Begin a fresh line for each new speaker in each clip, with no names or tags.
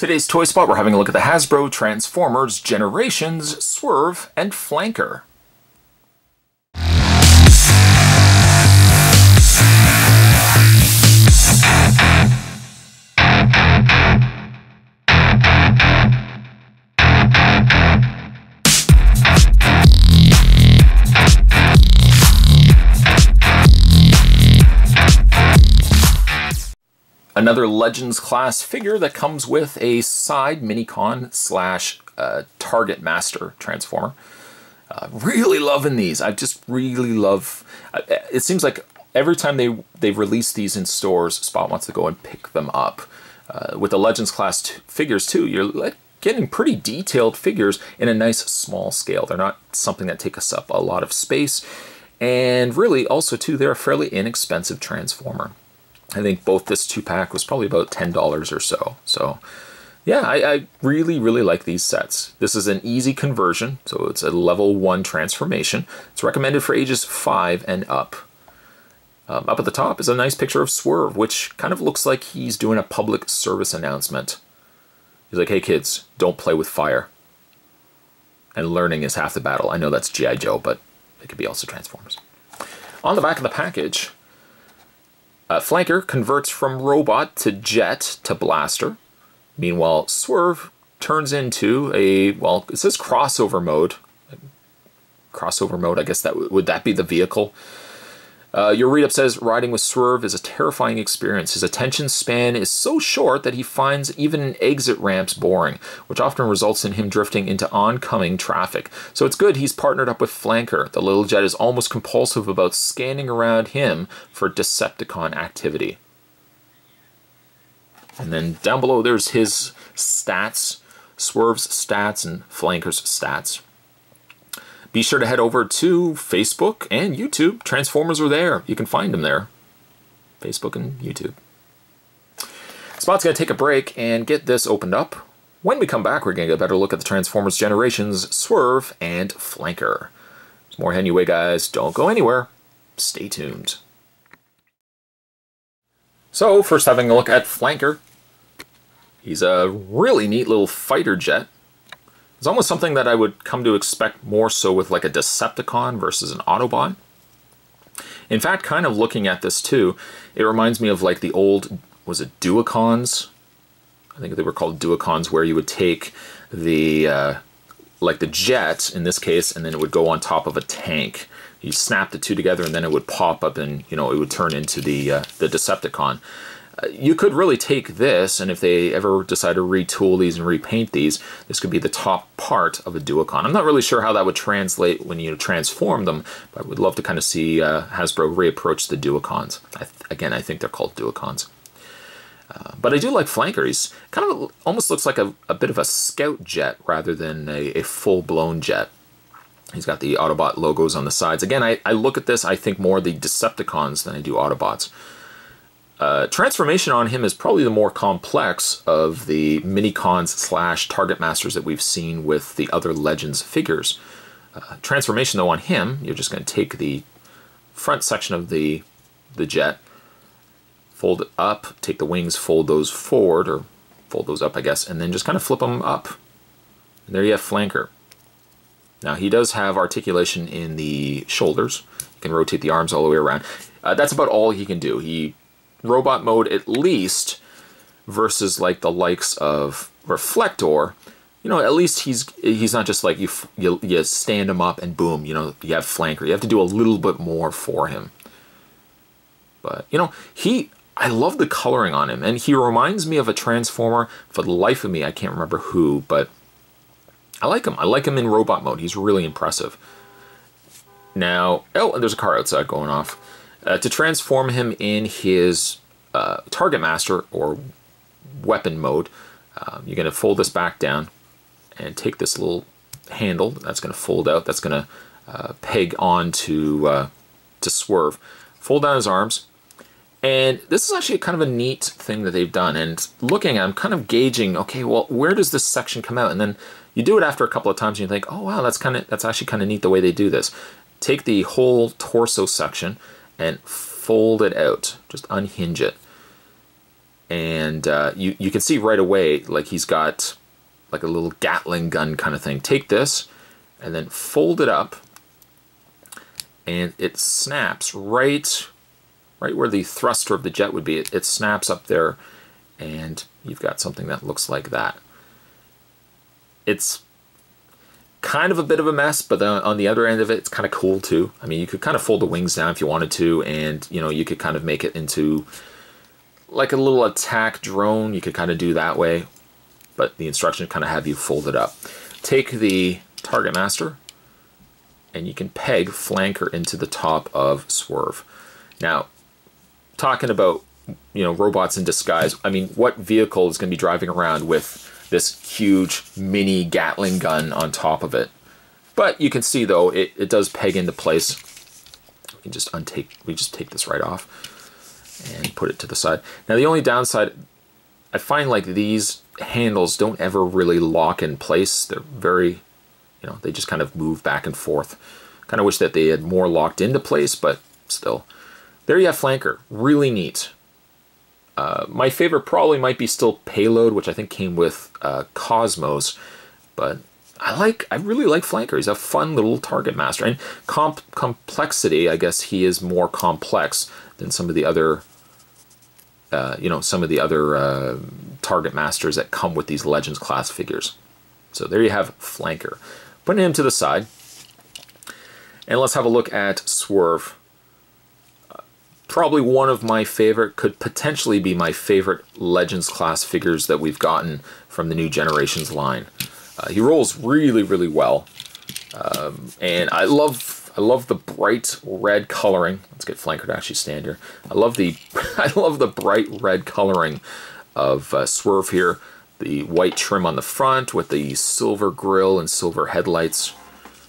Today's Toy Spot, we're having a look at the Hasbro Transformers Generations Swerve and Flanker. Another Legends class figure that comes with a side Minicon slash Target Master Transformer. Really loving these. I just really love... it seems like every time they've released these in stores, Spot wants to go and pick them up. With the Legends class figures too, you're getting pretty detailed figures in a nice small scale. They're not something that takes up a lot of space. And really also too, they're a fairly inexpensive Transformer. I think both this 2-pack was probably about $10 or so. So yeah, I really, really like these sets. This is an easy conversion, so it's a level 1 transformation. It's recommended for ages 5 and up. Up at the top is a nice picture of Swerve, which kind of looks like he's doing a public service announcement. He's like, hey kids, don't play with fire. And learning is half the battle. I know that's G.I. Joe, but it could be also Transformers. On the back of the package, Flanker converts from robot to jet to blaster. Meanwhile, Swerve turns into a, well, it says crossover mode. Crossover mode, I guess would that be the vehicle? Your read-up says, riding with Swerve is a terrifying experience. His attention span is so short that he finds even exit ramps boring, which often results in him drifting into oncoming traffic. So it's good he's partnered up with Flanker. The little jet is almost compulsive about scanning around him for Decepticon activity. And then down below there's his stats, Swerve's stats and Flanker's stats. Be sure to head over to Facebook and YouTube. Transformers are there. You can find them there. Facebook and YouTube. Spot's going to take a break and get this opened up. When we come back, we're going to get a better look at the Transformers Generations, Swerve, and Flanker. There's more heading your way, guys. Don't go anywhere. Stay tuned. So, first having a look at Flanker. He's a really neat little fighter jet. It's almost something that I would come to expect more so with like a Decepticon versus an Autobot. In fact, kind of looking at this too, it reminds me of like the old, was it Duocons? I think they were called Duocons, where you would take the, like the jet in this case, and then it would go on top of a tank. You snap the two together and then it would pop up and, you know, it would turn into the Decepticon. You could really take this, and if they ever decide to retool these and repaint these, this could be the top part of a Duocon. I'm not really sure how that would translate when you transform them, but I would love to kind of see Hasbro reapproach the Duocons. Again, I think they're called Duocons. But I do like Flanker. He's kind of almost looks like a bit of a scout jet rather than a full-blown jet. He's got the Autobot logos on the sides. Again, I look at this, I think more the Decepticons than I do Autobots. Transformation on him is probably the more complex of the Minicons slash Target Masters that we've seen with the other Legends figures. Transformation though on him, you're just going to take the front section of the jet, fold it up, take the wings, fold those forward, or fold those up I guess, and then just kind of flip them up. And there you have Flanker. Now he does have articulation in the shoulders. You can rotate the arms all the way around. That's about all he can do. Robot mode at least, versus like the likes of Reflector, you know, at least he's not just like you stand him up and boom, you know, you have Flanker. You have to do a little bit more for him. But you know, I love the coloring on him, and he reminds me of a Transformer. For the life of me, I can't remember who, but I like him. I like him in robot mode. He's really impressive. Now, oh, and there's a car outside going off. To transform him in his Target Master or weapon mode, you're going to fold this back down and take this little handle that's going to fold out. That's going to peg on to Swerve. Fold down his arms. And this is actually kind of a neat thing that they've done. And looking at, I'm kind of gauging, okay, well, where does this section come out? And then you do it after a couple of times and you think, oh wow, that's actually kind of neat the way they do this. Take the whole torso section and fold it out. Just unhinge it. and you can see right away, like he's got like a little Gatling gun kind of thing. Take this and then fold it up, and it snaps right where the thruster of the jet would be. It snaps up there, and you've got something that looks like that. It's kind of a bit of a mess, but then on the other end of it, it's kind of cool too. I mean, you could kind of fold the wings down if you wanted to, and you know, you could kind of make it into like a little attack drone. You could kind of do that way, but the instructions kind of have you fold it up. Take the Target Master, and you can peg Flanker into the top of Swerve. Now, talking about, you know, robots in disguise, I mean, what vehicle is going to be driving around with this huge mini Gatling gun on top of it? But you can see though, it does peg into place. We just take this right off and put it to the side. Now the only downside, I find like these handles don't ever really lock in place. They're very, you know, they just kind of move back and forth. Kind of wish that they had more locked into place, but still. There you have Flanker, really neat. My favorite probably might be still Payload, which I think came with Cosmos, but I really like Flanker. He's a fun little Target Master, and complexity, I guess he is more complex than some of the other, you know, some of the other Target Masters that come with these Legends class figures. So there you have Flanker. Putting him to the side, and let's have a look at Swerve. Probably one of my favorite, could potentially be my favorite Legends class figures that we've gotten from the new Generations line. He rolls really, really well, and I love the bright red coloring. Let's get Flanker to actually stand here. I love the bright red coloring of Swerve here. The white trim on the front with the silver grille and silver headlights.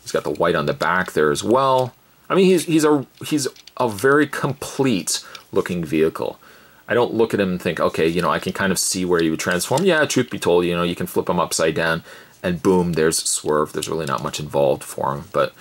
He's got the white on the back there as well. I mean, he's a very complete looking vehicle. I don't look at him and think, okay, you know, I can kind of see where he would transform. Yeah, truth be told, you know, you can flip him upside down and boom, there's Swerve. There's really not much involved for him, but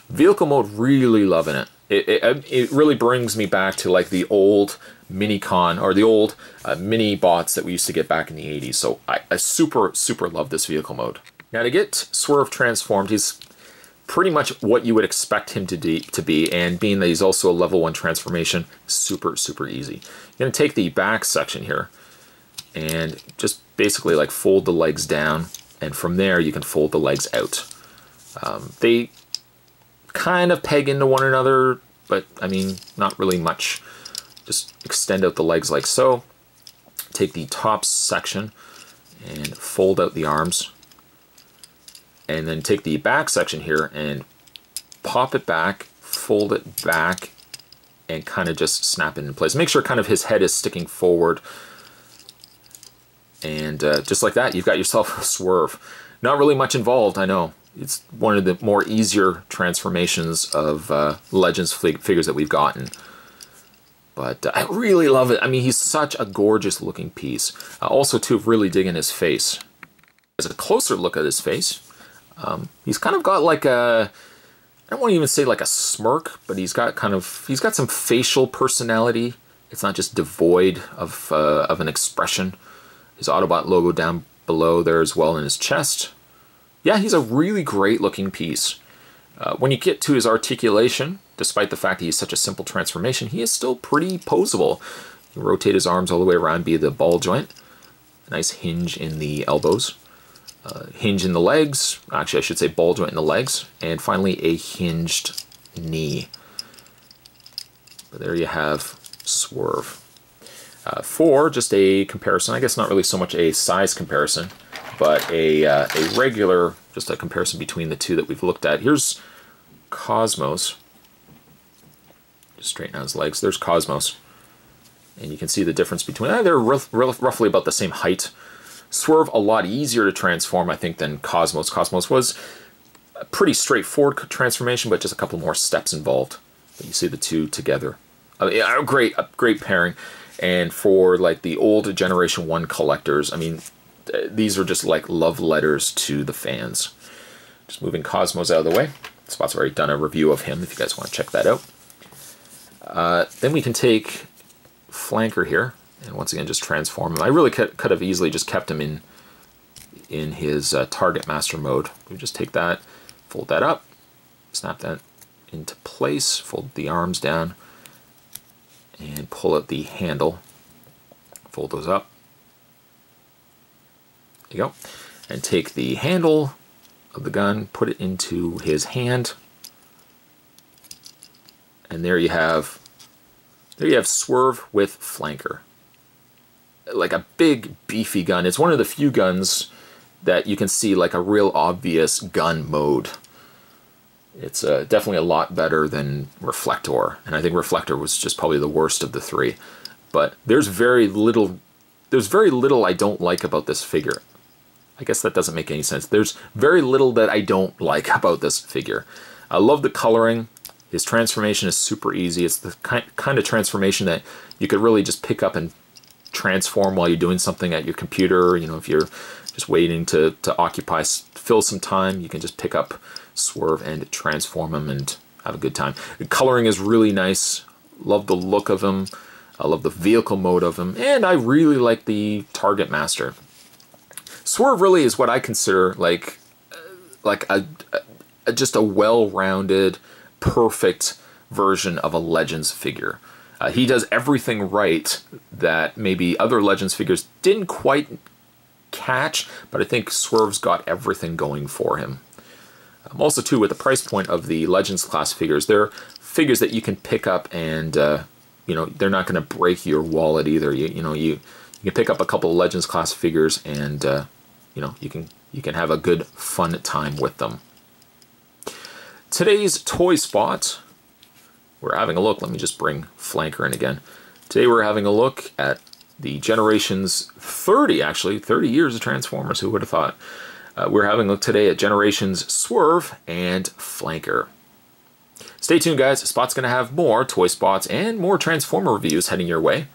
vehicle mode, really loving it. It really brings me back to like the old Minicon, or the old mini bots that we used to get back in the 80s. So I super love this vehicle mode. Now to get Swerve transformed, he's pretty much what you would expect him to be, and being that he's also a level 1 transformation, super easy. You're going to take the back section here and just basically like fold the legs down, and from there you can fold the legs out. They kind of peg into one another, but I mean, not really much. Just extend out the legs like so. Take the top section and fold out the arms. And then take the back section here and pop it back, fold it back, and kind of just snap it in place. Make sure kind of his head is sticking forward. And just like that, you've got yourself a Swerve. Not really much involved, I know. It's one of the more easier transformations of Legends figures that we've gotten. But I really love it. I mean, he's such a gorgeous looking piece. Also, too, really digging his face. As a closer look at his face, he's kind of got like a, I don't want to even say like a smirk, but he's got some facial personality. It's not just devoid of an expression. His Autobot logo down below there as well in his chest. Yeah, he's a really great looking piece. When you get to his articulation, despite the fact that he's such a simple transformation, he is still pretty poseable. You rotate his arms all the way around via the ball joint. A nice hinge in the elbows. Hinge in the legs. Actually, I should say ball joint in the legs. And finally, a hinged knee. But there you have Swerve. For just a comparison, I guess not really so much a size comparison, but a regular, just a comparison between the two that we've looked at. Here's Cosmos. Just straighten out his legs. There's Cosmos. And you can see the difference between, they're roughly about the same height. Swerve, a lot easier to transform, I think, than Cosmos. Cosmos was a pretty straightforward transformation, but just a couple more steps involved. But you see the two together. A great pairing. And for like the old Generation 1 collectors, I mean, these are just like love letters to the fans. Just moving Cosmos out of the way. Spot's already done a review of him if you guys want to check that out. Then we can take Flanker here And once again, just transform him. I really could have easily just kept him in his target master mode. We just take that, fold that up, snap that into place, fold the arms down, and pull out the handle. Fold those up. There you go. And take the handle of the gun, put it into his hand, and there you have Swerve with flanker. Like a big, beefy gun. It's one of the few guns that you can see like a real obvious gun mode. It's definitely a lot better than Reflector, and I think Reflector was just probably the worst of the three. But there's very little I don't like about this figure. I guess that doesn't make any sense. There's very little that I don't like about this figure. I love the coloring. His transformation is super easy. It's the kind of transformation that you could really just pick up and transform while you're doing something at your computer. You know, if you're just waiting to fill some time, you can just pick up Swerve and transform him and have a good time. The coloring is really nice. Love the look of him. I love the vehicle mode of him, and I really like the target master. Swerve really is what I consider like just a well-rounded, perfect version of a Legends figure. He does everything right that maybe other Legends figures didn't quite catch, but I think Swerve's got everything going for him. Also, too, with the price point of the Legends class figures, they're figures that you can pick up and, you know, they're not going to break your wallet either. You can pick up a couple of Legends class figures and, you know, you can have a good, fun time with them. Today's toy spot, we're having a look. Let me just bring Flanker in again. Today we're having a look at the Generations 30, actually, 30 years of Transformers. Who would have thought? We're having a look today at Generations Swerve and Flanker. Stay tuned, guys. Spot's going to have more toy spots and more Transformer reviews heading your way.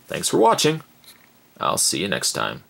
Thanks for watching. I'll see you next time.